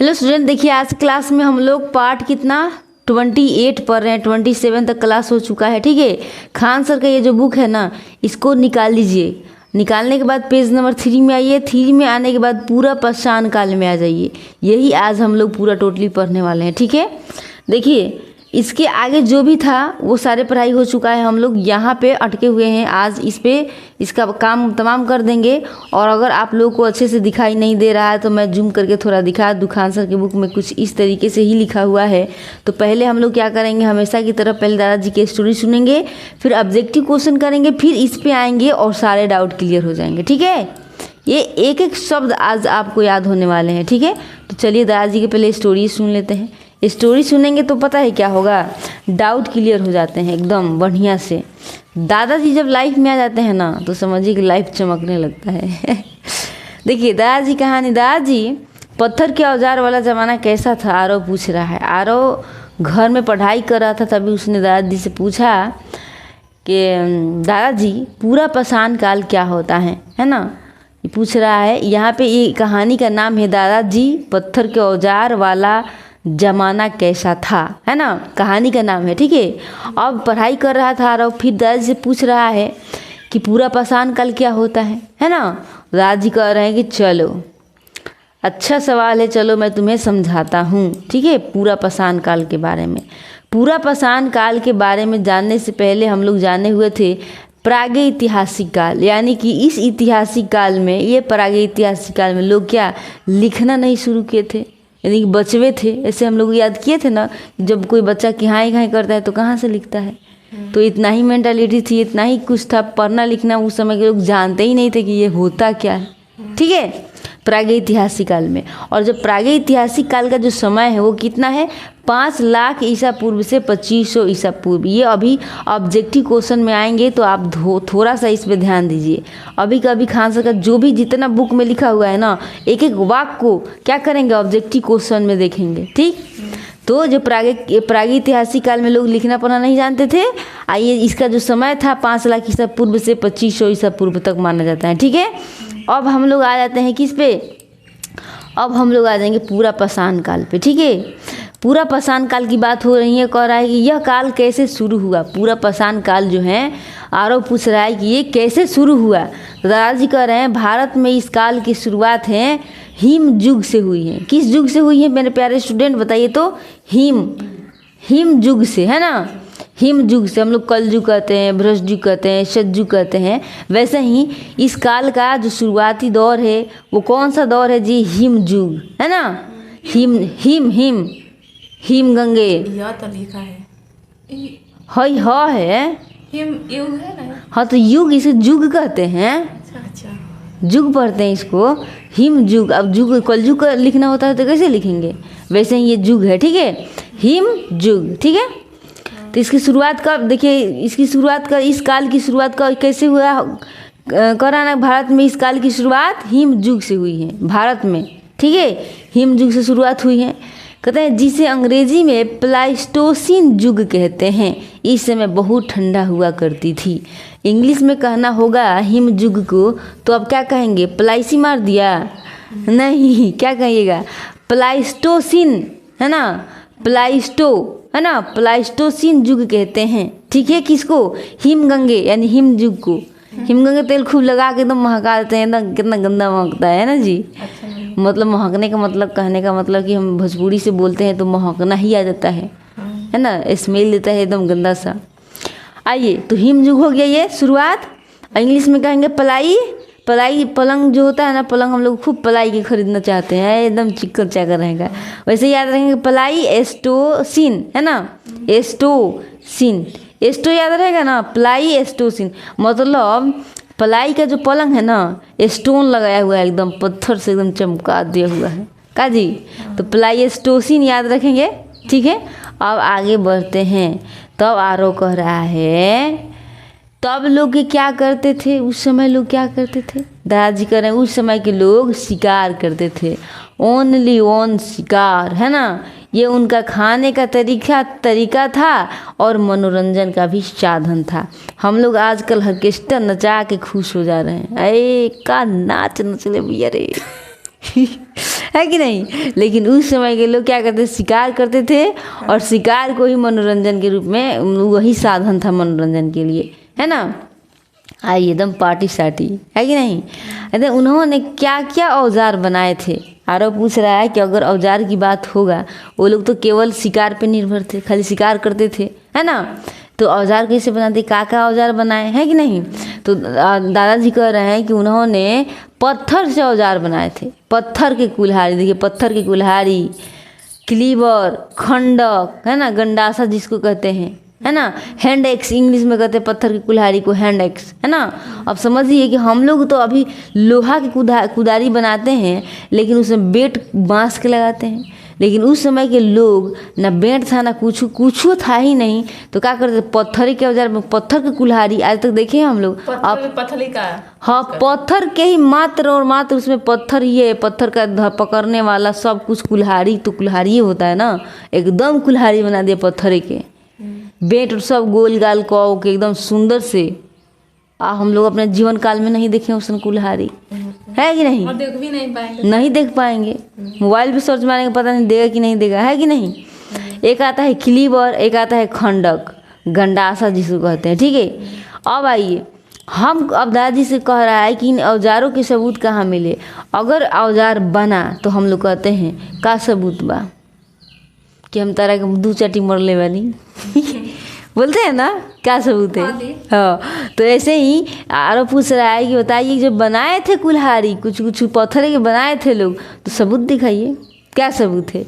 Hello student, देखिए आज class में हम लोग पार्ट कितना 28 पढ़ रहे हैं। 27 तक क्लास हो चुका है। ठीक है, खान सर का ये जो बुक है ना, इसको निकाल लीजिए। निकालने के बाद पेज नंबर 3 में आइए। 3 में आने के बाद पूरा पाषाण काल में आ जाइए। यही आज हम लोग पूरा टोटली पढ़ने वाले हैं। ठीक है, देखिए इसके आगे जो भी था वो सारे पढ़ाई हो चुका है। हम लोग यहाँ पे अटके हुए हैं। आज इस पे इसका काम तमाम कर देंगे। और अगर आप लोगों को अच्छे से दिखाई नहीं दे रहा है तो मैं जूम करके थोड़ा दिखा दूँ। खान सर की बुक में कुछ इस तरीके से ही लिखा हुआ है। तो पहले हम लोग क्या करेंगे, हमेशा की तरह पहले दादाजी की स्टोरी सुनेंगे, फिर ऑब्जेक्टिव क्वेश्चन करेंगे, फिर इस पे आएंगे और सारे डाउट क्लियर हो जाएंगे। ठीक है, ये एक एक शब्द आज आपको याद होने वाले हैं। ठीक है, तो चलिए दादाजी के पहले स्टोरी सुन लेते हैं। स्टोरी सुनेंगे तो पता है क्या होगा, डाउट क्लियर हो जाते हैं एकदम बढ़िया से। दादाजी जब लाइफ में आ जाते हैं ना तो समझिए कि लाइफ चमकने लगता है। देखिए दादाजी कहानी। दादाजी पत्थर के औजार वाला ज़माना कैसा था, आरव पूछ रहा है। आरव घर में पढ़ाई कर रहा था, तभी उसने दादाजी से पूछा कि दादाजी पूरा पाषाण काल क्या होता है ना, ये पूछ रहा है। यहाँ पे ये कहानी का नाम है दादाजी पत्थर के औजार वाला जमाना कैसा था, है ना, कहानी का नाम है। ठीक है, अब पढ़ाई कर रहा था और फिर दादाजी से पूछ रहा है कि पूरा पाषाण काल क्या होता है ना। दादाजी कह रहे हैं कि चलो अच्छा सवाल है, चलो मैं तुम्हें समझाता हूँ। ठीक है, पूरा पाषाण काल के बारे में। पूरा पाषाण काल के बारे में जानने से पहले हम लोग जाने हुए थे प्रागैतिहासिक काल, यानी कि इस ऐतिहासिक काल में, ये प्रागैतिहासिक काल में लोग क्या लिखना नहीं शुरू किए थे, यानी कि बचवे थे। ऐसे हम लोग याद किए थे ना, जब कोई बच्चा किहाई खाई करता है तो कहाँ से लिखता है। तो इतना ही मेंटालिटी थी, इतना ही कुछ था। पढ़ना लिखना उस समय के लोग जानते ही नहीं थे कि ये होता क्या है। ठीक है, प्रागैतिहासिक काल में। और जब प्रागैतिहासिक काल का जो समय है वो कितना है, 5 लाख ईसा पूर्व से 2500 ईसा पूर्व। ये अभी ऑब्जेक्टिव क्वेश्चन में आएंगे तो आप थोड़ा सा इस पे ध्यान दीजिए। अभी का अभी खान सर का जो भी जितना बुक में लिखा हुआ है ना, एक एक वाक्य को क्या करेंगे, ऑब्जेक्टिव क्वेश्चन में देखेंगे। ठीक, तो जो प्रागैतिहासिक काल में लोग लिखना पढ़ना नहीं जानते थे, आइए इसका जो समय था 5 लाख ईसा पूर्व से 2500 ईसा पूर्व तक माना जाता है। ठीक है, अब हम लोग आ जाते हैं किस पे, अब हम लोग आ जाएंगे पूरा पाषाण काल पे। ठीक है, पूरा पाषाण काल की बात हो रही है। कह रहा है कि यह काल कैसे शुरू हुआ। पूरा पाषाण काल जो है, आरव पूछ रहा है कि ये कैसे शुरू हुआ। तो दादाजी कह रहे हैं भारत में इस काल की शुरुआत है हिम युग से हुई है। किस युग से हुई है मेरे प्यारे स्टूडेंट, बताइए तो। हिम युग से, है ना। हिम युग से, हम लोग कल युग कहते हैं, बृहस्पति युग कहते हैं, सतयुग कहते हैं। वैसे ही इस काल का जो शुरुआती दौर है वो कौन सा दौर है जी, हिम युग, है ना। हिम गंगे यह तो लिखा है हिम युग है ना। हाँ, तो युग, इसे युग कहते हैं। अच्छा, युग पढ़ते हैं इसको, हिम युग। अब युग कल युग का लिखना होता है तो कैसे लिखेंगे, वैसे ही ये युग है। ठीक है, हिम युग। ठीक है, तो इसकी शुरुआत कब, देखिए इसकी शुरुआत का, इस काल की शुरुआत का कैसे हुआ, करा ना, भारत में इस काल की शुरुआत हिम युग से हुई है, भारत में। ठीक है, हिम युग से शुरुआत हुई है। कहते हैं जिसे अंग्रेजी में प्लाइस्टोसिन युग कहते हैं। इस समय बहुत ठंडा हुआ करती थी। इंग्लिश में कहना होगा हिम युग को, तो अब क्या कहेंगे, प्लाइसी मार दिया नहीं, क्या कहिएगा, प्लाइस्टोसिन, है ना, प्लाइस्टो, है ना, प्लाइस्टोसिन युग कहते हैं। ठीक है, किसको, हिमगंगे यानी हिम युग को। हिमगंगे तेल खूब लगा के एकदम महका देते हैं, एकदम कितना गंदा महकता है ना जी। मतलब महकने का मतलब, कहने का मतलब कि हम भोजपुरी से बोलते हैं तो महकना ही आ जाता है ना, स्मेल देता है एकदम गंदा सा। आइए, तो हिम युग हो गया ये शुरुआत। इंग्लिश में कहेंगे पलाई। पलंग जो होता है ना, पलंग हम लोग खूब पलाई के खरीदना चाहते हैं, एकदम चिकन चाकर रहेगा। वैसे याद रखेंगे पलाई एस्टोसिन, है ना, एस्टोसिन, एस्टो याद रहेगा ना, प्लाई एस्टोसिन। मतलब पलाई का जो पलंग है ना, स्टोन लगाया हुआ है, एकदम पत्थर से एकदम चमका दिया हुआ है का जी। तो प्लाई एस्टोसिन याद रखेंगे। ठीक है, अब आगे बढ़ते हैं। तब आरव कह रहा है तब लोग क्या करते थे, उस समय लोग क्या करते थे। दादाजी कह रहे हैं उस समय के लोग शिकार करते थे, ओनली ओन शिकार, है ना। ये उनका खाने का तरीका था और मनोरंजन का भी साधन था। हम लोग आजकल ऑर्केस्ट्रा नचा के खुश हो जा रहे हैं। अरे का नाच नचले भैया रे। है कि नहीं। लेकिन उस समय के लोग क्या करते, शिकार करते थे और शिकार को ही मनोरंजन के रूप में, वही साधन था मनोरंजन के लिए, है ना। आइए एकदम पार्टी साटी, है कि नहीं। अरे उन्होंने क्या क्या औजार बनाए थे। आरव पूछ रहा है कि अगर औजार की बात होगा, वो लोग तो केवल शिकार पे निर्भर थे, खाली शिकार करते थे, है ना। तो औजार कैसे बनाते, क्या औजार बनाए हैं कि नहीं। तो दादाजी कह रहे हैं कि उन्होंने पत्थर से औजार बनाए थे, पत्थर के कुल्हाड़ी। देखिए पत्थर की कुल्हाड़ी, क्लीवर, खंडक, है ना, गंडासा जिसको कहते हैं, है ना, हैंड एक्स इंग्लिश में कहते हैं पत्थर की कुल्हाड़ी को, हैंड एक्स, है ना। अब समझिए कि हम लोग तो अभी लोहा की कुदारी बनाते हैं, लेकिन उसमें बेट बांस के लगाते हैं। लेकिन उस समय के लोग ना बेंट था ना कुछ था ही नहीं, तो क्या करते, पत्थर के औजार में, पत्थर की कुल्हाड़ी आज तक देखे हैं हम लोग। पत्थर का, हाँ पत्थर के ही मात्र और मात्र, उसमें पत्थर ही है, पत्थर का पकड़ने वाला सब कुछ, कुल्हाड़ी तो कुल्हाड़ी होता है ना, एकदम कुल्हाड़ी बना दिया पत्थर के, बेट और सब गोल गाल कौ के एकदम सुंदर से। हम लोग अपने जीवन काल में नहीं देखे उसने कुल्हाड़ी, है कि नहीं, और देख भी नहीं पाएंगे, नहीं देख पाएंगे। मोबाइल पे सर्च मारेंगे, पता नहीं देगा कि नहीं देगा, है कि नहीं। एक आता है क्लीवर, एक आता है खंडक, गंडासा जिसको कहते हैं, ठीक है। अब आइए, हम अब दादाजी से कह रहा है कि इन औजारों के सबूत कहाँ मिले। अगर औजार बना तो हम लोग कहते हैं का सबूत बा, कि हम तारा के दू चाटी मर ले बानी बोलते हैं ना, क्या सबूत है। हाँ, तो ऐसे ही आरो पूछ रहा है कि बताइए जो बनाए थे कुल्हाड़ी, कुछ कुछ पत्थर के बनाए थे लोग, तो सबूत दिखाइए, क्या सबूत है।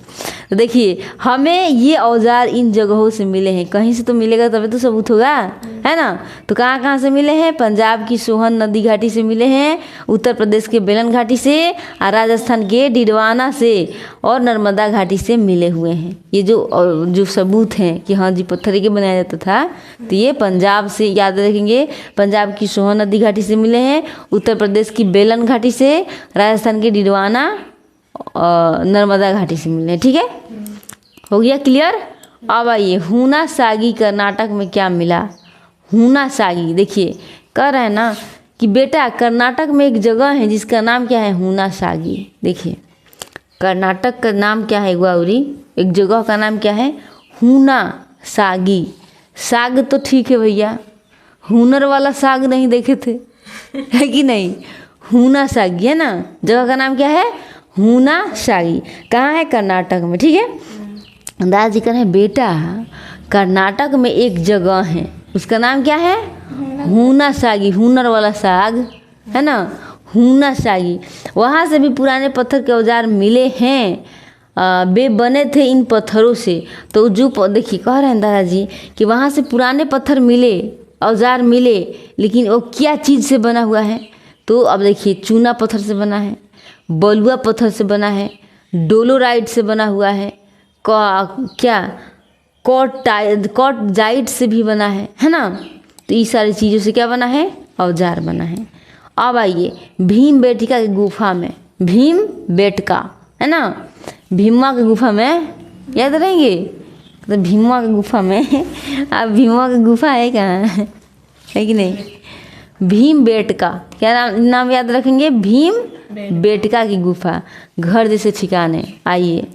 तो देखिए हमें ये औजार इन जगहों से मिले हैं, कहीं से तो मिलेगा तभी तो सबूत होगा, है ना। तो कहाँ कहाँ से मिले हैं, पंजाब की सोहन नदी घाटी से मिले हैं, उत्तर प्रदेश के बेलन घाटी से, और राजस्थान के डिडवाना से, और नर्मदा घाटी से मिले हुए हैं। ये जो सबूत हैं कि हाँ जी पत्थर के बनाया जाता था, तो ये पंजाब से, याद रखेंगे, पंजाब की सोहन नदी घाटी से मिले हैं, उत्तर प्रदेश की बेलन घाटी से, राजस्थान के डिडवाना नर्मदा घाटी से मिले, ठीक है। हो गया क्लियर। अब आइए, हुना सागी कर्नाटक में क्या मिला। हुना सागी, देखिए कह रहे हैं ना कि बेटा कर्नाटक में एक जगह है जिसका नाम क्या है, हुना सागी। देखिए कर्नाटक का नाम क्या है गौरी, एक जगह का नाम क्या है, हुना सागी। साग तो ठीक है भैया, हुनर वाला साग नहीं देखे थे है कि नहीं। हुना सागी है ना, जगह का नाम क्या है, हुना सागी। कहाँ है, कर्नाटक में, ठीक है। दादाजी कह रहे हैं बेटा कर्नाटक में एक जगह है, उसका नाम क्या है, हुना सागी, हुनर वाला साग, है ना, हुना सागी। वहाँ से भी पुराने पत्थर के औजार मिले हैं, वे बने थे इन पत्थरों से। तो जो देखिए कह रहे हैं दादाजी कि वहाँ से पुराने पत्थर मिले, औजार मिले, लेकिन वो क्या चीज़ से बना हुआ है। तो अब देखिए चूना पत्थर से बना है, बलुआ पत्थर से बना है, डोलोराइट से बना हुआ है, क्या कॉटजाइट से भी बना है ना। तो ये सारी चीज़ों से क्या बना है, औजार बना है। अब आइए भीमबेटका की गुफा में, भीमबेटका है ना, भीमा की गुफा में, याद रहेंगे तो भीमा की गुफा में अब भीमा की गुफा है कहाँ है कि नहीं। भीमबेटका क्या नाम याद रखेंगे, भीमबेटका की गुफा, घर जैसे ठिकाने। आइए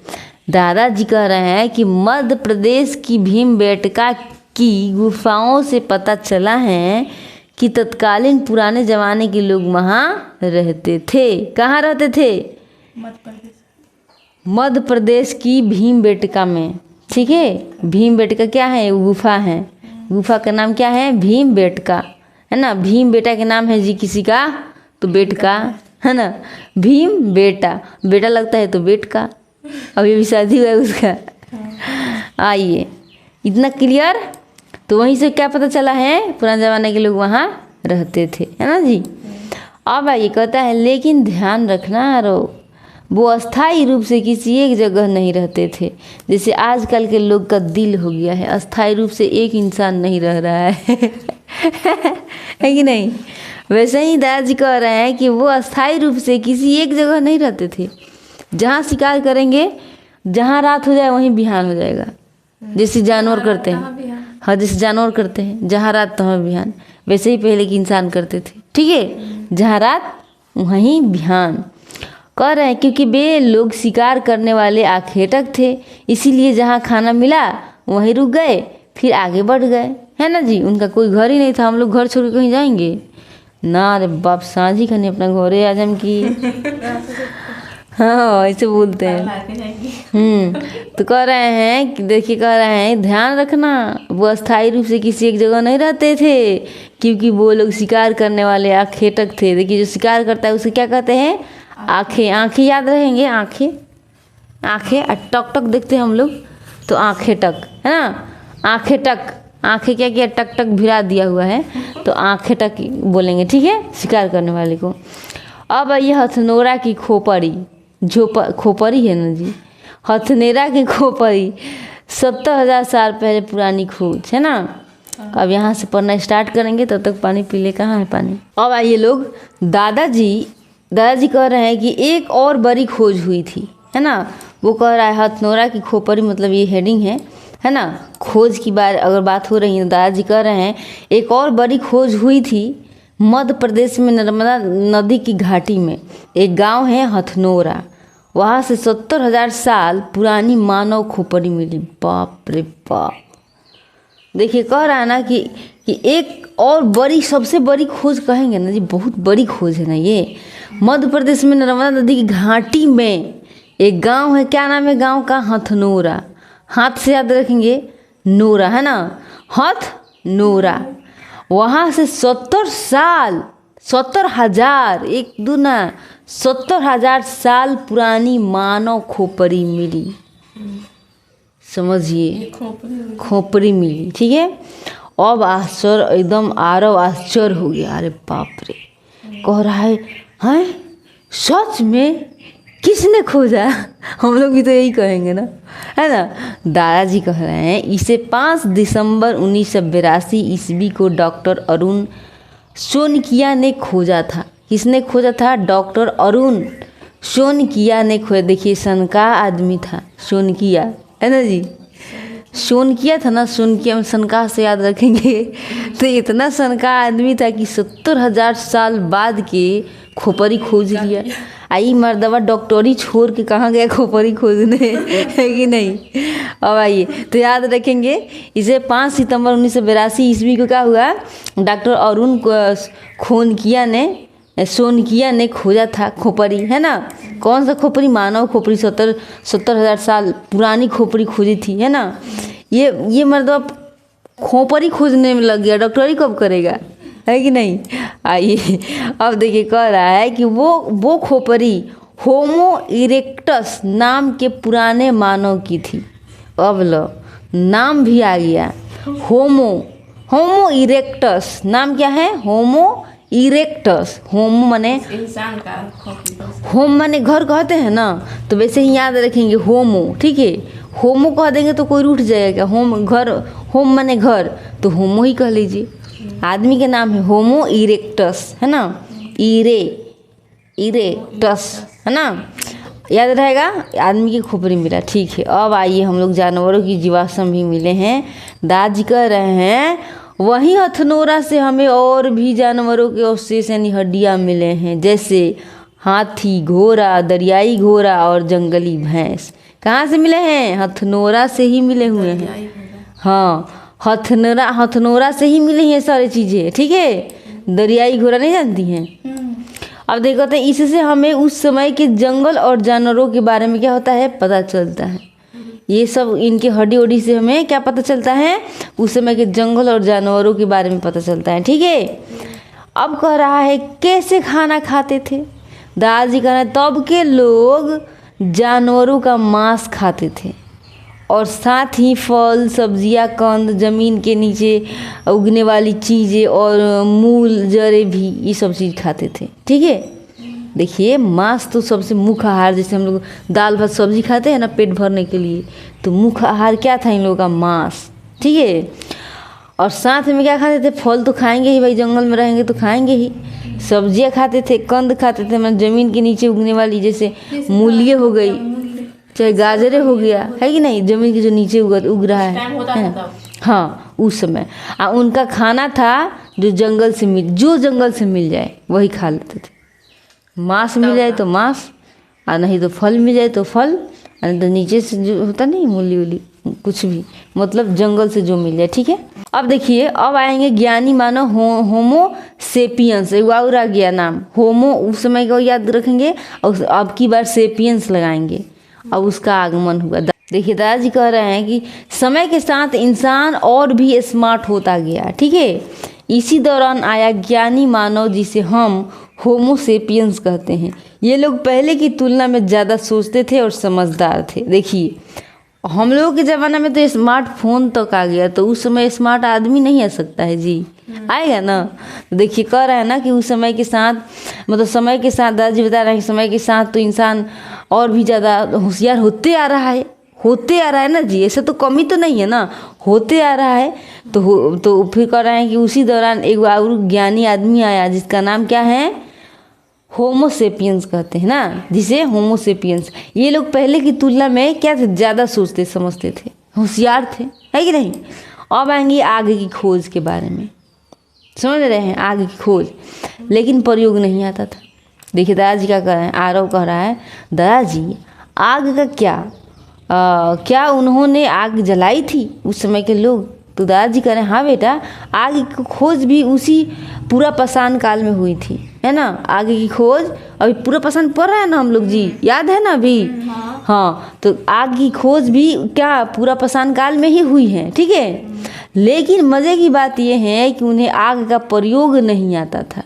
दादाजी कह रहे हैं कि मध्य प्रदेश की भीमबेटका की गुफाओं से पता चला है कि तत्कालीन पुराने ज़माने के लोग वहाँ रहते थे। कहाँ रहते थे, मध्य प्रदेश की भीमबेटका में, ठीक है। भीमबेटका क्या है, गुफा है, गुफा का नाम क्या है, भीमबेटका, है ना। भीम बेटा के नाम है जी किसी का तो बेटका, है ना। भीम बेटा, बेटा लगता है तो बेटका, अभी भी शादी हुआ है उसका। आइए इतना क्लियर। तो वहीं से क्या पता चला है, पुराने ज़माने के लोग वहाँ रहते थे, है ना जी। अब आइए कहता है लेकिन ध्यान रखना रो, वो अस्थाई रूप से किसी एक जगह नहीं रहते थे, जैसे आजकल के लोग का दिल हो गया है, अस्थाई रूप से एक इंसान नहीं रह रहा है है कि नहीं। वैसे ही दादाजी कह रहे हैं कि वो अस्थाई रूप से किसी एक जगह नहीं रहते थे। जहाँ शिकार करेंगे, जहाँ रात हो जाए वहीं बिहान हो जाएगा, जैसे जानवर करते हैं। हाँ जैसे जानवर करते हैं, जहाँ रात तहाँ बिहान, वैसे ही पहले के इंसान करते थे, ठीक है। जहाँ रात वहीं बिहान। कह रहे हैं क्योंकि वे लोग शिकार करने वाले आखेटक थे, इसीलिए जहाँ खाना मिला वहीं रुक गए, फिर आगे बढ़ गए, है ना जी। उनका कोई घर ही नहीं था। हम लोग घर छोड़ के कहीं जाएंगे ना, अरे बाप सांझी खाने अपना घरे आ जाम की। हाँ ऐसे बोलते हैं। तो कह रहे हैं कि देखिए, कह रहे हैं ध्यान रखना, वो अस्थायी रूप से किसी एक जगह नहीं रहते थे, क्योंकि वो लोग शिकार करने वाले आखेटक थे। देखिए जो शिकार करता है उसे क्या कहते हैं? आँखें। आँखें याद रहेंगे, आँखें, आँखें टक टक देखते हैं हम लोग तो आँखें टक, है ना। आँखें टक, आँखें क्या किया, टक टक भिड़ा दिया हुआ है तो आँखें टक बोलेंगे, ठीक है, शिकार करने वाले को। अब ये हथनोरा की खोपड़ी, जो खोपड़ी है ना जी, हथनेरा की खोपड़ी 70,000 साल पहले पुरानी खोज, है ना। अब यहाँ से पढ़ना स्टार्ट करेंगे, तब तक पानी पी ले। कहाँ है पानी? अब आइए लोग, दादाजी कह रहे हैं कि एक और बड़ी खोज हुई थी, है ना। वो कह रहा है हथनोरा की खोपड़ी, मतलब ये हेडिंग है ना। खोज की अगर बात हो रही है, दादाजी कह रहे हैं एक और बड़ी खोज हुई थी मध्य प्रदेश में, नर्मदा नदी की घाटी में एक गांव है हथनोरा, वहाँ से 70,000 साल पुरानी मानव खोपड़ी मिली। बाप रे बाप। देखिए कह रहा है ना कि एक और बड़ी, सबसे बड़ी खोज कहेंगे ना जी, बहुत बड़ी खोज है ना ये। मध्य प्रदेश में नर्मदा नदी की घाटी में एक गांव है, क्या नाम है गांव का? हथनोरा। हाथ से याद रखेंगे, नोरा, है ना, हथनोरा। वहाँ से 70,000 एक दूना 70,000 साल पुरानी मानव खोपड़ी मिली। समझिए, खोपड़ी मिली, ठीक है। अब आश्चर्य, एकदम आरव आश्चर्य हो गया। अरे बाप रे, कह रहा है हैं सच में? किसने खोजा? हम लोग भी तो यही कहेंगे ना, है ना। दादाजी कह रहे हैं इसे 5 दिसंबर 1982 ईस्वी को डॉक्टर अरुण शोनकिया ने खोजा था। किसने खोजा था? डॉक्टर अरुण शोनकिया ने खोजा। देखिए सनका आदमी था, शोनकिया, है ना जी। शोनकिया था ना, शोनकिया, सनका से याद रखेंगे। तो इतना सनका आदमी था कि 70,000 साल बाद के खोपड़ी खोज लिया। आई मर्दवा डॉक्टरी छोड़ के कहाँ गया खोपड़ी खोजने, है कि नहीं। अब आइए तो याद रखेंगे, इसे 5 सितंबर 1982 ईस्वी को क्या हुआ, डॉक्टर अरुण शोनकिया ने खोजा था खोपड़ी, है ना। कौन सा खोपड़ी? मानव खोपड़ी। 70,000 साल पुरानी खोपड़ी खोजी थी, है ना। ये मर्दवा खोपड़ी खोजने में लग गया, डॉक्टरी कब करेगा, है कि नहीं। आइए अब देखिए, कह रहा है कि वो खोपड़ी होमो इरेक्टस नाम के पुराने मानव की थी। अब लो नाम भी आ गया, होमो इरेक्टस। नाम क्या है? होमो इरेक्टस। होमो माने इंसान का, होम माने घर कहते हैं ना, तो वैसे ही याद रखेंगे होमो, ठीक है। होमो कह देंगे तो कोई रूठ जाएगा। होम घर, होम माने घर, तो होमो ही कह लीजिए। आदमी के नाम है होमो इरेक्टस, है ना। इरेक्टस, है ना, याद रहेगा। आदमी की खोपड़ी मिला, ठीक है। अब आइए हम लोग जानवरों की जीवाश्म भी मिले हैं। दादाजी कह रहे हैं वहीं हथनोरा से हमें और भी जानवरों के अवशेष यानी हड्डियाँ मिले हैं, जैसे हाथी, घोड़ा, दरियाई घोड़ा और जंगली भैंस। कहाँ से मिले हैं? हथनोरा से ही मिले हुए हैं। हाँ, हथनोरा से ही मिले हैं सारी चीज़ें, ठीक है। दरियाई घोड़ा नहीं जानती हैं। अब देखो तो इससे हमें उस समय के जंगल और जानवरों के बारे में क्या होता है, पता चलता है। ये सब इनके हड्डी वड्डी से हमें क्या पता चलता है? उस समय के जंगल और जानवरों के बारे में पता चलता है, ठीक है। अब कह रहा है कैसे खाना खाते थे। दादाजी कह रहे हैं तब के लोग जानवरों का मांस खाते थे और साथ ही फल, सब्जियां, कंद, ज़मीन के नीचे उगने वाली चीज़ें और मूल जड़े भी, ये सब चीज़ खाते थे, ठीक है। देखिए मांस तो सबसे मुख्य आहार, जैसे हम लोग दाल भात सब्जी खाते हैं ना पेट भरने के लिए, तो मुख्य आहार क्या था इन लोगों का? मांस, ठीक है। और साथ में क्या खाते थे? फल तो खाएंगे ही भाई, जंगल में रहेंगे तो खाएंगे ही। सब्जियां खाते थे, कंद खाते थे, मतलब ज़मीन के नीचे उगने वाली, जैसे मूलिये हो गई, चाहे गाजरे हो गया, है कि नहीं, ज़मीन के जो नीचे उग रहा है। हाँ, उस समय उनका खाना था जो जंगल से मिल जाए वही खा लेते थे। मांस मिल जाए तो मांस, और नहीं तो फल मिल जाए तो फल, और नहीं तो नीचे से जो होता नहीं मूली उली कुछ भी, मतलब जंगल से जो मिल जाए। ठीक है, अब देखिए अब आएंगे ज्ञानी मानव होमो सेपियंस। एक और आ गया नाम होमो, उस समय को याद रखेंगे और अब की बार सेपियंस लगाएंगे। अब उसका आगमन हुआ। देखिए दादाजी कह रहे हैं कि समय के साथ इंसान और भी स्मार्ट होता गया। ठीक है, इसी दौरान आया ज्ञानी मानव जिसे हम होमो सेपियंस कहते हैं। ये लोग पहले की तुलना में ज़्यादा सोचते थे और समझदार थे। देखिए हम लोगों के ज़माना में तो स्मार्टफोन तक आ गया, तो उस समय स्मार्ट आदमी नहीं आ सकता है जी, आएगा ना। तो देखिए कह रहा है ना कि उस समय के साथ, मतलब समय के साथ दादाजी बता रहे हैं कि समय के साथ तो इंसान और भी ज़्यादा होशियार होते आ रहा है, होते आ रहा है ना जी, ऐसा तो कमी तो नहीं है ना, होते आ रहा है। तो फिर कह रहे हैं कि उसी दौरान एक और ज्ञानी आदमी आया जिसका नाम क्या है, होमो सेपियंस कहते हैं ना, जिसे होमो सेपियंस। ये लोग पहले की तुलना में क्या थे, ज़्यादा सोचते समझते थे, होशियार थे, है कि नहीं। अब आएंगे आग की खोज के बारे में। समझ रहे हैं, आग की खोज, लेकिन प्रयोग नहीं आता था। देखिए दादाजी क्या कह रहे हैं, आरव कह रहा है दादाजी आग का क्या उन्होंने आग जलाई थी उस समय के लोग। तो दादाजी कह रहे हैं हाँ बेटा, आग की खोज भी उसी पूरा पाषाण काल में हुई थी, है ना। आग की खोज अभी पूरा पाषाण पढ़ रहा है ना हम लोग जी, याद है ना अभी। हाँ, तो आग की खोज भी क्या पूरा पाषाण काल में ही हुई है। ठीक है, लेकिन मज़े की बात यह है कि उन्हें आग का प्रयोग नहीं आता था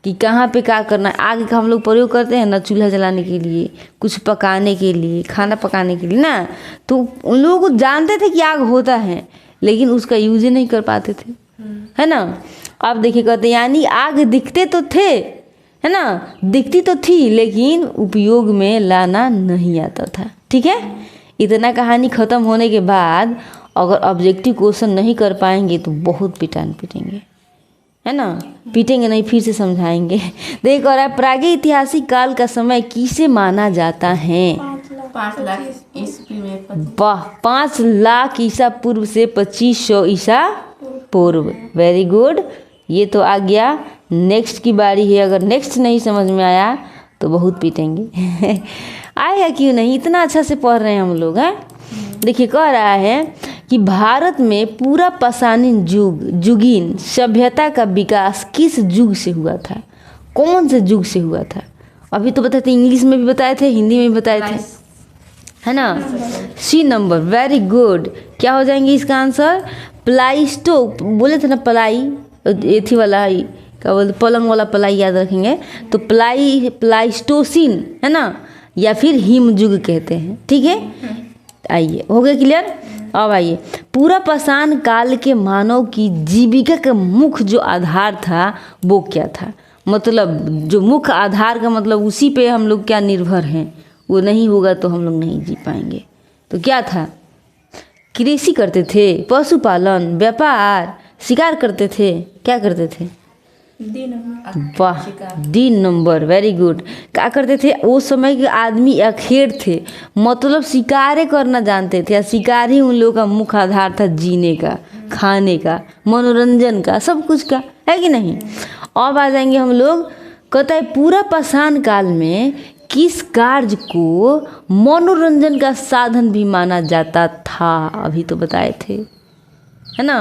कि कहाँ पे क्या करना है। आग का हम लोग प्रयोग करते हैं ना चूल्हा जलाने के लिए, कुछ पकाने के लिए, खाना पकाने के लिए ना, तो उन लोगों को जानते थे कि आग होता है, लेकिन उसका यूज ही नहीं कर पाते थे, है ना। अब देखिए कहते हैं यानी आग दिखते तो थे, है ना, दिखती तो थी लेकिन उपयोग में लाना नहीं आता था। ठीक है, इतना कहानी ख़त्म होने के बाद अगर ऑब्जेक्टिव क्वेश्चन नहीं कर पाएंगे तो बहुत पिटान पीटेंगे, है ना, पीटेंगे नहीं, फिर से समझाएंगे। देख और प्रागैतिहासिक काल का समय किसे माना जाता है। 5 लाख ईस्वी में। वाह, 5 लाख ईसा पूर्व से 2500 ईसा पूर्व। वेरी गुड, ये तो आ गया। नेक्स्ट की बारी है, अगर नेक्स्ट नहीं समझ में आया तो बहुत पीटेंगे। आएगा क्यों नहीं, इतना अच्छा से पढ़ रहे हैं हम लोग, हैं। देखिए कह रहा है कि भारत में पूरा पाषाणीन जुगीन सभ्यता का विकास किस युग से हुआ था, कौन से युग से हुआ था। अभी तो बताए थे, इंग्लिश में भी बताए थे, हिंदी में भी बताए थे, है ना। C number, very good. क्या हो जाएंगे इसका आंसर, प्लाइस्टो बोले थे ना, पलाई एथी वाला ही क्या बोलते, पलंग वाला पलाई याद रखेंगे तो प्लाइस्टोसिन, है ना, या फिर हिम युग कहते हैं। ठीक है, आइए हो गया क्लियर। अब आइए, पूरा पाषाण काल के मानव की जीविका का मुख्य जो आधार था वो क्या था, मतलब जो मुख्य आधार का मतलब उसी पे हम लोग क्या निर्भर हैं, वो नहीं होगा तो हम लोग नहीं जी पाएंगे। तो क्या था, कृषि करते थे, पशुपालन, व्यापार, शिकार करते थे, क्या करते थे, वाह, 3 नंबर, वेरी गुड। क्या करते थे, वो समय के आदमी अखेर थे, मतलब शिकारें करना जानते थे, शिकार ही उन लोगों का मुख्य आधार था, जीने का, खाने का, मनोरंजन का, सब कुछ का, है कि नहीं। अब आ जाएंगे हम लोग, कहता है पूरा पाषाण काल में किस कार्य को मनोरंजन का साधन भी माना जाता था, अभी तो बताए थे, है ना।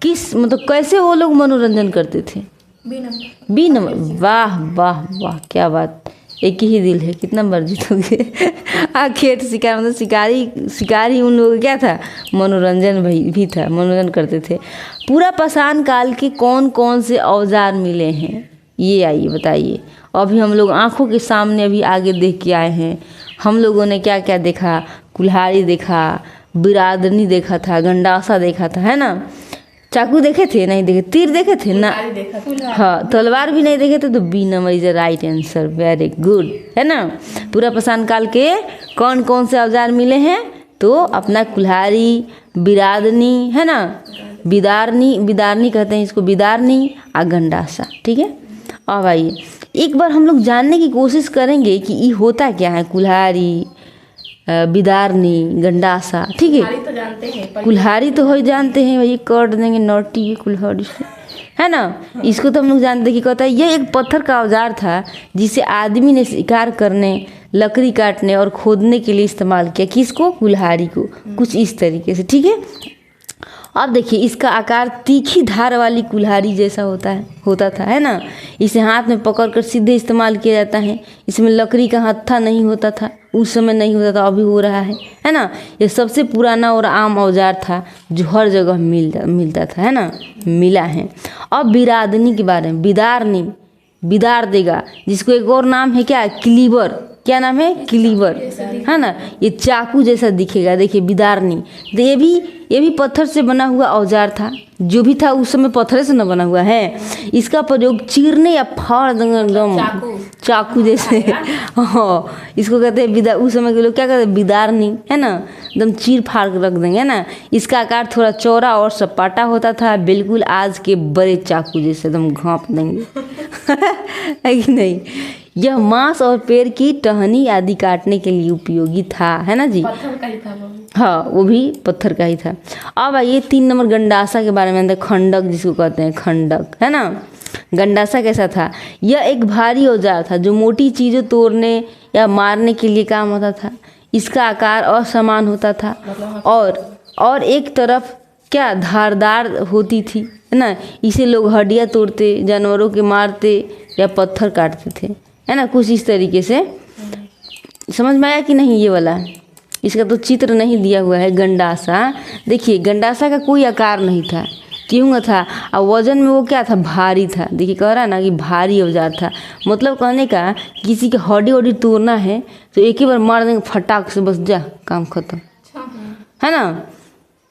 किस मतलब कैसे वो लोग मनोरंजन करते थे, बी नंबर। वाह वाह वाह, क्या बात, एक ही दिल है, कितना मर्जी जीतोगे। आखेट शिकार मतलब शिकारी उन लोगों का क्या था, मनोरंजन भी था, मनोरंजन करते थे। पूरा पाषाण काल के कौन कौन से औजार मिले हैं, ये आइए बताइए। अभी हम लोग आँखों के सामने अभी आगे देख के आए हैं। हम लोगों ने क्या क्या देखा, कुल्हाड़ी देखा, बिरादनी देखा था, गंडासा देखा था, है ना। चाकू देखे थे, नहीं देखे, तीर देखे थे ना, हाँ, तलवार भी नहीं देखे थे, तो B number is the right answer, very good, है ना। पूरा पाषाण काल के कौन कौन से औजार मिले हैं, तो अपना कुल्हाड़ी, बिरादनी, है ना, बिदारनी कहते हैं इसको, बिदारनी और गंडासा। ठीक है, अब आइए एक बार हम लोग जानने की कोशिश करेंगे कि ये होता क्या है, कुल्हाड़ी, बिदारनी, गंडासा। ठीक है, तो जानते हैं, कुल्हाड़ी तो हो जानते हैं, वही कर देंगे नोटी कुल्हाड़ी से, है ना। इसको तो हम लोग जानते कि कहता है यह एक पत्थर का औजार था जिसे आदमी ने शिकार करने, लकड़ी काटने और खोदने के लिए इस्तेमाल किया। किसको? कुल्हाड़ी को। कुछ इस तरीके से, ठीक है। अब देखिए इसका आकार तीखी धार वाली कुल्हाड़ी जैसा होता था, है ना। इसे हाथ में पकड़कर सीधे इस्तेमाल किया जाता है। इसमें लकड़ी का हत्था नहीं होता था, उस समय नहीं होता था, अभी हो रहा है ना। ये सबसे पुराना और आम औजार था जो हर जगह मिलता था, है ना, मिला है। अब बिरादनी के बारे में, बिदारनी, बिदार देगा, जिसको एक और नाम है क्या? क्लीवर। क्या नाम है? क्लीवर, है ना। ये चाकू जैसा दिखेगा, देखिए बिदारनी। तो ये भी पत्थर से बना हुआ औजार था, जो भी था उस समय पत्थर से न बना हुआ है। इसका प्रयोग चीरने या फाड़ चाकू जैसे हाँ, इसको कहते हैं उस समय के लोग क्या कहते हैं? बिदारनी, है ना, एकदम चीर फाड़ के रख देंगे, है ना। इसका आकार थोड़ा चौड़ा और सपाटा होता था, बिल्कुल आज के बड़े चाकू जैसे एकदम घाँप देंगे है कि नहीं। यह मांस और पेड़ की टहनी आदि काटने के लिए उपयोगी था, है ना जी। पत्थर का ही था वो भी। हाँ, वो भी पत्थर का ही था। अब आइए 3 नंबर गंडासा के बारे में। खंडक जिसको कहते हैं, खंडक, है ना। गंडासा कैसा था? यह एक भारी औजार था जो मोटी चीज़ें तोड़ने या मारने के लिए काम होता था। इसका आकार असमान होता था और एक तरफ क्या धारदार होती थी, है ना। इसे लोग हड्डियाँ तोड़ते, जानवरों के मारते या पत्थर काटते थे, है ना। कुछ इस तरीके से समझ में आया कि नहीं? ये वाला इसका तो चित्र नहीं दिया हुआ है। गंडासा, देखिए गंडासा का कोई आकार नहीं था, क्यों था? और वजन में वो क्या था? भारी था। देखिए कह रहा है ना कि भारी औजार था, मतलब कहने का किसी के हड्डी वड्डी तोड़ना है तो एक ही बार मार देंगे फटाक से, बस जा काम खत्म, है ना।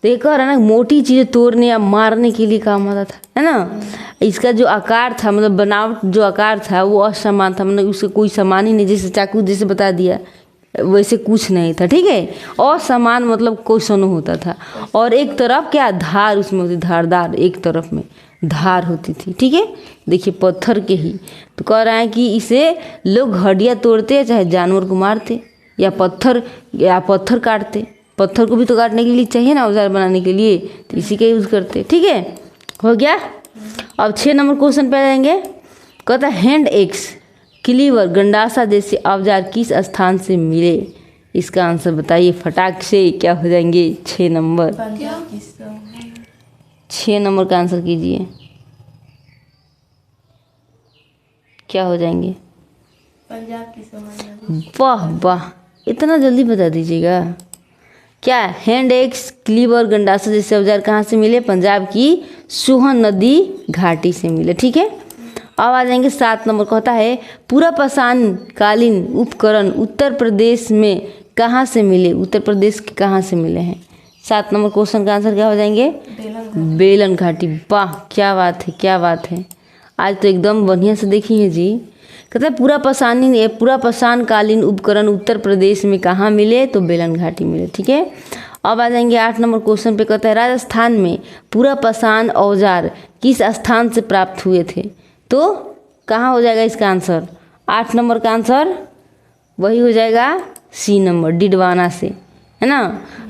तो ये कह रहा है ना मोटी चीज़ें तोड़ने या मारने के लिए काम आता था, है ना। इसका जो आकार था, मतलब बनावट जो आकार था वो असमान था, मतलब उसका कोई समान ही नहीं, जैसे चाकू जैसे बता दिया वैसे कुछ नहीं था, ठीक है। असमान मतलब क्वेश्चन होता था। और एक तरफ क्या धार उसमें होती, धारदार, एक तरफ में धार होती थी, ठीक है। देखिए पत्थर के ही तो कह रहा है कि इसे लोग हड्डियाँ तोड़ते, चाहे जानवर को मारते या पत्थर काटते। पत्थर को भी तो काटने के लिए चाहिए ना औजार बनाने के लिए, तो इसी का यूज़ करते, ठीक है। हो गया। अब 6 नंबर क्वेश्चन पे आ जाएंगे। कहता है हैंड एक्स, क्लीवर, गंडासा जैसे औजार किस स्थान से मिले? इसका आंसर बताइए फटाक से, क्या हो जाएंगे? 6 नंबर। 6 नंबर का आंसर कीजिए, क्या हो जाएंगे? पंजाब की सोहन। वाह वाह, इतना जल्दी बता दीजिएगा। क्या? हैंड एक्स, क्लीवर, गंडासा जैसे औजार कहाँ से मिले? पंजाब की सोहन नदी घाटी से मिले, ठीक है। अब आ जाएंगे 7 नंबर। कहता है पूरा पाषाण कालीन उपकरण उत्तर प्रदेश में कहाँ से मिले? उत्तर प्रदेश के कहाँ से मिले हैं? 7 नंबर क्वेश्चन का आंसर क्या हो जाएंगे? बेलन घाटी। वाह, क्या बात है, क्या बात है, आज तो एकदम बढ़िया से देखी है जी। कहता है पूरा पाषाण कालीन उपकरण उत्तर प्रदेश में कहाँ मिले? तो बेलन घाटी मिले, ठीक है। अब आ जाएंगे 8 नंबर क्वेश्चन पे। कहता है राजस्थान में पूरा पाषाण औजार किस स्थान से प्राप्त हुए थे? तो कहाँ हो जाएगा इसका आंसर? 8 नंबर का आंसर वही हो जाएगा सी नंबर, डिडवाना से, है ना।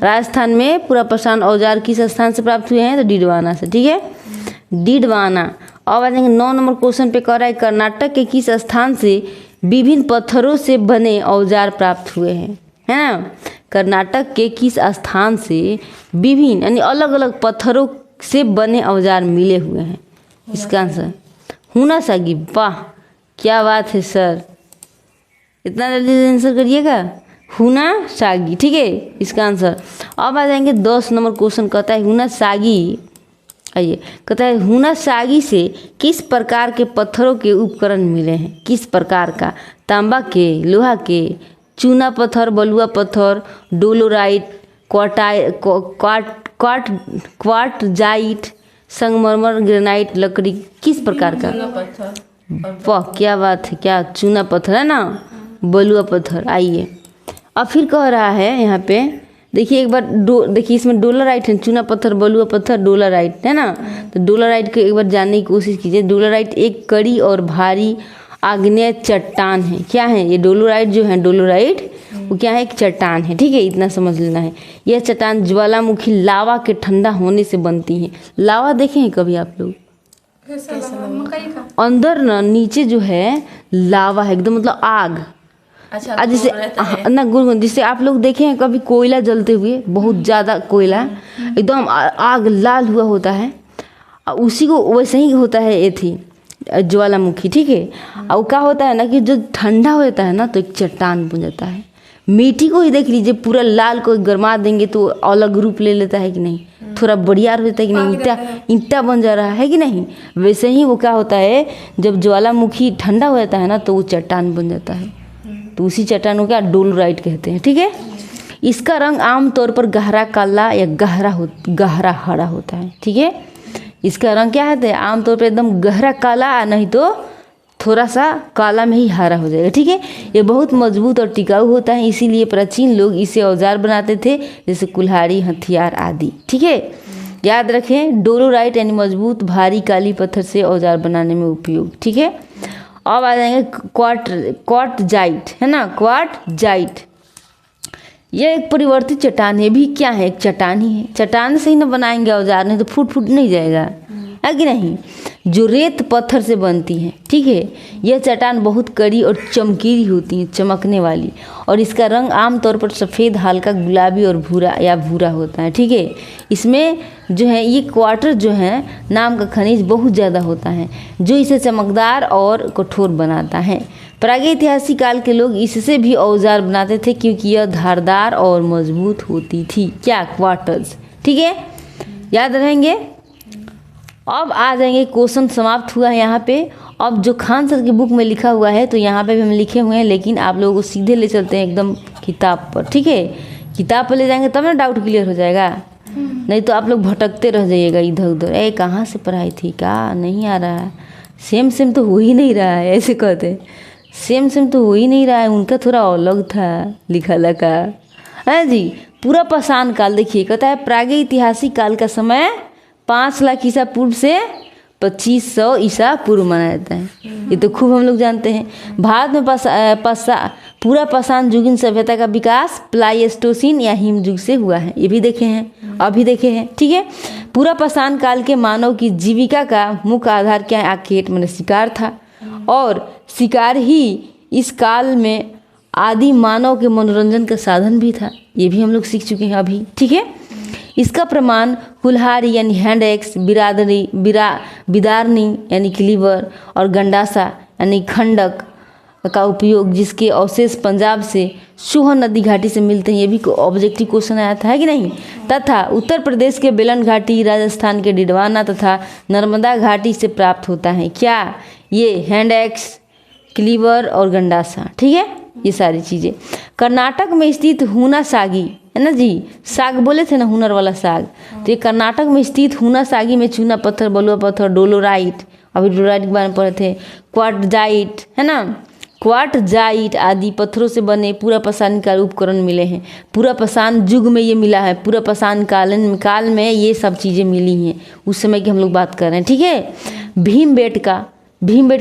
राजस्थान में पूरा पाषाण औजार किस स्थान से प्राप्त हुए हैं? तो डिडवाना से, ठीक है, डिडवाना। अब आ जाएंगे 9 नंबर क्वेश्चन पे। कह रहा है कर्नाटक के किस स्थान से विभिन्न पत्थरों से बने औजार प्राप्त हुए हैं? है ना। कर्नाटक के किस स्थान से विभिन्न यानी अलग अलग पत्थरों से बने औजार मिले हुए हैं? इसका आंसर हुनासागी। वाह, क्या बात है सर, इतना जल्दी आंसर करिएगा। हुनासागी, ठीक है, इसका आंसर। अब आ जाएंगे 10 नंबर क्वेश्चन। कहता है हुनासागी, आइए, कहता है हुनासागी से किस प्रकार के पत्थरों के उपकरण मिले हैं? किस प्रकार का? तांबा के, लोहा के, चूना पत्थर, बलुआ पत्थर, डोलोराइट, क्वार्टजाइट, संगमरमर, ग्रेनाइट, लकड़ी, किस प्रकार का? वाह, क्या बात है, क्या चूना पत्थर है ना, बलुआ पत्थर। आइए अब फिर कह रहा है यहाँ पे, देखिए एक बार देखिए इसमें डोलराइट है, चूना पत्थर, बलुआ पत्थर, डोलराइट है ना। तो डोलराइट को एक बार जानने की कोशिश कीजिए। डोलराइट एक कड़ी और भारी आग्नेय चट्टान है। क्या है ये डोलराइट? जो है डोलराइट वो क्या है? एक चट्टान है, ठीक है, इतना समझ लेना है। यह चट्टान ज्वालामुखी लावा के ठंडा होने से बनती है। लावा देखे हैं कभी आप लोग? मकई का। अंदर ना नीचे जो है लावा है एकदम, मतलब आग। अच्छा आज जैसे ना गुनगुन, जैसे आप लोग देखे हैं कभी कोयला जलते हुए, बहुत ज़्यादा कोयला एकदम आग लाल हुआ होता है, उसी को वैसे ही होता है ये थी ज्वालामुखी, ठीक है। और क्या होता है ना कि जो ठंडा हो जाता है ना तो एक चट्टान बन जाता है। मिट्टी को ही देख लीजिए, पूरा लाल को गरमा देंगे तो अलग रूप ले लेता है कि नहीं, थोड़ा बढ़िया होता है कि नहीं, ईंटा ईंटा बन जा रहा है कि नहीं। वैसे ही वो क्या होता है, जब ज्वालामुखी ठंडा हो जाता है ना तो वो चट्टान बन जाता है, तो उसी चट्टान को क्या डोलोराइट कहते हैं, ठीक है। इसका रंग आमतौर पर गहरा काला या गहरा हरा होता है, ठीक है। इसका रंग क्या है, आमतौर पर एकदम गहरा काला, नहीं तो थोड़ा सा काला में ही हरा हो जाएगा, ठीक है। ये बहुत मजबूत और टिकाऊ होता है, इसीलिए प्राचीन लोग इसे औजार बनाते थे, जैसे कुल्हाड़ी, हथियार आदि, ठीक है। याद रखें, डोलोराइट यानी मजबूत भारी काली पत्थर से औजार बनाने में उपयोग, ठीक है। अब आ जाएंगे क्वार्टजाइट, है ना, क्वार्टजाइट। यह एक परिवर्तित चट्टान है, भी क्या है, एक चट्टान ही है। चट्टान से ही ना बनाएंगे औजार, नहीं तो फूट नहीं जाएगा, है कि नहीं। जो रेत पत्थर से बनती है, ठीक है। यह चट्टान बहुत कड़ी और चमकीली होती है, चमकने वाली, और इसका रंग आमतौर पर सफ़ेद, हल्का गुलाबी और भूरा होता है, ठीक है। इसमें जो है ये क्वार्टर जो है नाम का खनिज बहुत ज़्यादा होता है, जो इसे चमकदार और कठोर बनाता है। प्रागैतिहासिक काल के लोग इससे भी औजार बनाते थे, क्योंकि यह धारदार और मजबूत होती थी, क्या, क्वार्टर्स, ठीक है, याद रहेंगे। अब आ जाएंगे, क्वेश्चन समाप्त हुआ है यहाँ पे। अब जो खान सर की बुक में लिखा हुआ है तो यहाँ पे भी हम लिखे हुए हैं, लेकिन आप लोगों को सीधे ले चलते हैं एकदम किताब पर, ठीक है। किताब पर ले जाएंगे तब ना डाउट क्लियर हो जाएगा, नहीं तो आप लोग भटकते रह जाइएगा इधर उधर, कहाँ से पढ़ाई थी, क्या नहीं आ रहा है, सेम तो हो ही नहीं रहा है, ऐसे कहते सेम तो हो ही नहीं रहा है। उनका थोड़ा अलग था लिखा लगा, है जी। पूरा पाषाण काल देखिए, कहता है प्रागैतिहासिक काल का समय 5 लाख ईसा पूर्व से 2500 ईसा पूर्व माना जाता है, ये तो खूब हम लोग जानते हैं। भारत में पूरा पाषाण युगीन सभ्यता का विकास प्लाइस्टोसीन या हिम युग से हुआ है, ये भी देखे हैं, अभी देखे हैं, ठीक है। पूरा पाषाण काल के मानव की जीविका का मुख्य आधार क्या है, आखेट मैंने शिकार था, और शिकार ही इस काल में आदि मानव के मनोरंजन का साधन भी था, ये भी हम लोग सीख चुके हैं अभी, ठीक है। इसका प्रमाण कुल्हाड़ी यानी हैंड एक्स, बिदारनी यानी क्लीवर, और गंडासा यानी खंडक का उपयोग, जिसके अवशेष पंजाब से सोहन नदी घाटी से मिलते हैं, ये भी ऑब्जेक्टिव क्वेश्चन आया था, है कि नहीं। तथा उत्तर प्रदेश के बेलन घाटी, राजस्थान के डिडवाना तथा नर्मदा घाटी से प्राप्त होता है, क्या, ये हैंड एक्स, क्लीवर और गंडासा, ठीक है, ये सारी चीज़ें। कर्नाटक में स्थित हुना सागी, है ना जी, साग बोले थे ना, हुनर वाला साग, तो ये कर्नाटक में स्थित हुना सागी में चूना पत्थर, बलुआ पत्थर, डोलोराइट, अभी डोलोराइट के बारे में पढ़े थे, क्वार्टजाइट, है ना, क्वार्टजाइट आदि पत्थरों से बने पूरा पाषाण काल उपकरण मिले हैं। पूरा पाषाण युग में ये मिला है, पूरा पाषाण काल में ये सब चीज़ें मिली हैं, उस समय की हम लोग बात कर रहे हैं, ठीक है। भीमबेटका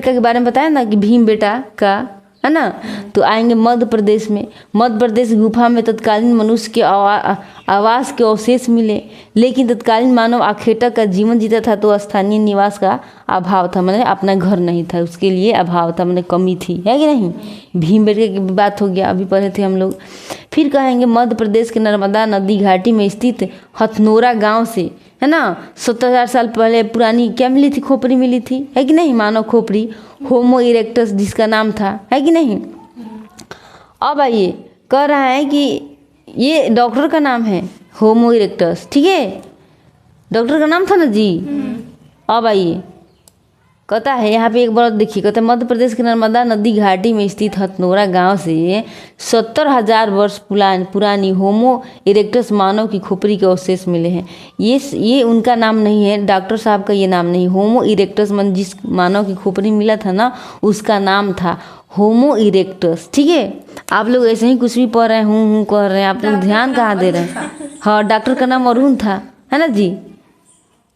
के बारे में बताया ना कि भीमबेटका का, है ना। तो आएंगे मध्य प्रदेश में, मध्य प्रदेश गुफा में तत्कालीन मनुष्य के आवास के अवशेष मिले, लेकिन तत्कालीन मानव आखेटक का जीवन जीता था तो स्थानीय निवास का अभाव था, मतलब अपना घर नहीं था, उसके लिए अभाव था, मतलब कमी थी, है कि नहीं। भीमबेटका की बात हो गया, अभी पढ़े थे हम लोग। फिर कहेंगे मध्य प्रदेश के नर्मदा नदी घाटी में स्थित हथनोरा गाँव से, है ना, 70,000 साल पहले पुरानी क्या मिली थी, खोपड़ी मिली थी, है कि नहीं, मानव खोपड़ी, होमो इरेक्टस जिसका नाम था, है कि नहीं। अब आइए, कह रहा है कि ये डॉक्टर का नाम है होमो इरेक्टस, ठीक है, डॉक्टर का नाम था ना जी। अब आइए, कहता है यहाँ पे एक बार देखिए, कहता है मध्य प्रदेश के नर्मदा नदी घाटी में स्थित हथनोरा गांव से 70,000 वर्ष पुरानी होमो इरेक्टस मानव की खोपड़ी के अवशेष मिले हैं। ये उनका नाम नहीं है, डॉक्टर साहब का ये नाम नहीं। होमो इरेक्टस मन जिस मानव की खोपड़ी मिला था ना, उसका नाम था होमो इरेक्टस, ठीक है। आप लोग ऐसे ही कुछ भी पढ़ रहे हैं, हूँ कह रहे हैं, आप लोग ध्यान कहाँ दे रहे हैं। हाँ, डॉक्टर का नाम अरुण था, है ना जी,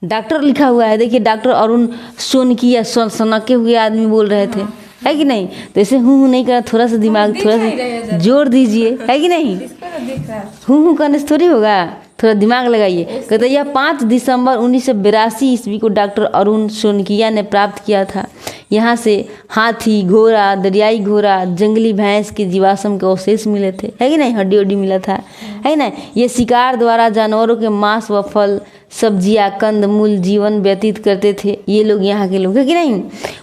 डॉक्टर लिखा हुआ है, देखिए डॉक्टर अरुण सोनकी या सनके हुए आदमी बोल रहे थे, है कि नहीं। तो ऐसे हूँ नहीं करना, थोड़ा सा दिमाग थोड़ा सा जोर दीजिए, है कि नहीं। हूँ करने से थोड़ी होगा, थोड़ा दिमाग लगाइए। कहते यह 5 दिसंबर 1982 ईस्वी को डॉक्टर अरुण शोनकिया ने प्राप्त किया था। यहाँ से हाथी, घोड़ा, दरियाई घोड़ा, जंगली भैंस के जीवाश्म के अवशेष मिले थे, है कि नहीं, हड्डी उड्डी मिला था, है ना। ये शिकार द्वारा जानवरों के मांस व फल सब्जियाँ कंद मूल जीवन व्यतीत करते थे ये लोग, यहाँ के लोग, है कि नहीं।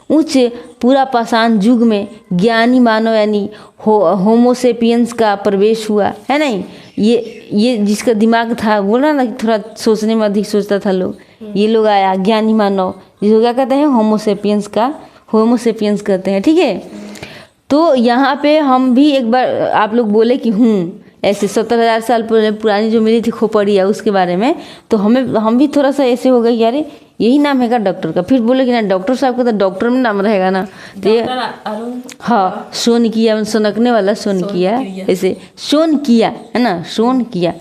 उच्च पूरा पाषाण युग में ज्ञानी मानव यानी होमोसेपियंस का प्रवेश हुआ, है नहीं। ये जिसका दिमाग था, बोला ना थोड़ा सोचने में अधिक सोचता था लोग, ये लोग आया ज्ञानी मानव, जिसको क्या कहते हैं, होमोसेपियंस कहते हैं, ठीक है। तो यहाँ पे हम भी एक बार आप लोग बोले कि ऐसे 70,000 साल पुरानी जो मिली थी खोपड़िया उसके बारे में, तो हम भी थोड़ा सा ऐसे हो गए यार यही नाम है का डॉक्टर का। फिर बोले कि ना डॉक्टर साहब का तो डॉक्टर में नाम रहेगा ना, तो ये हाँ शोनकिया, सोनकने वाला शोनकिया, ऐसे शोनकिया है ना, शोनकिया।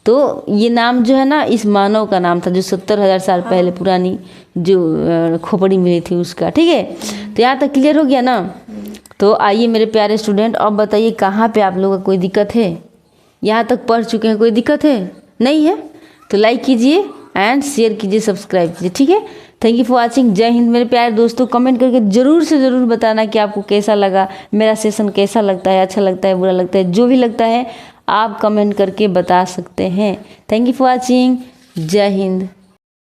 तो ये नाम जो है ना इस मानव का नाम था जो 70,000 साल पहले पुरानी जो खोपड़ी मिली थी उसका, ठीक है। तो यहाँ तक क्लियर हो गया ना। तो आइए मेरे प्यारे स्टूडेंट, अब बताइए कहाँ पे आप लोगों का कोई दिक्कत है, यहाँ तक पढ़ चुके हैं, कोई दिक्कत है नहीं है तो लाइक कीजिए एंड शेयर कीजिए, सब्सक्राइब कीजिए, ठीक है। Thank you for watching. जय हिंद मेरे प्यारे दोस्तों। कमेंट करके ज़रूर से ज़रूर बताना कि आपको कैसा लगा, मेरा सेशन कैसा लगता है, अच्छा लगता है, बुरा लगता है, जो भी लगता है आप कमेंट करके बता सकते हैं। Thank you for watching. जय हिंद।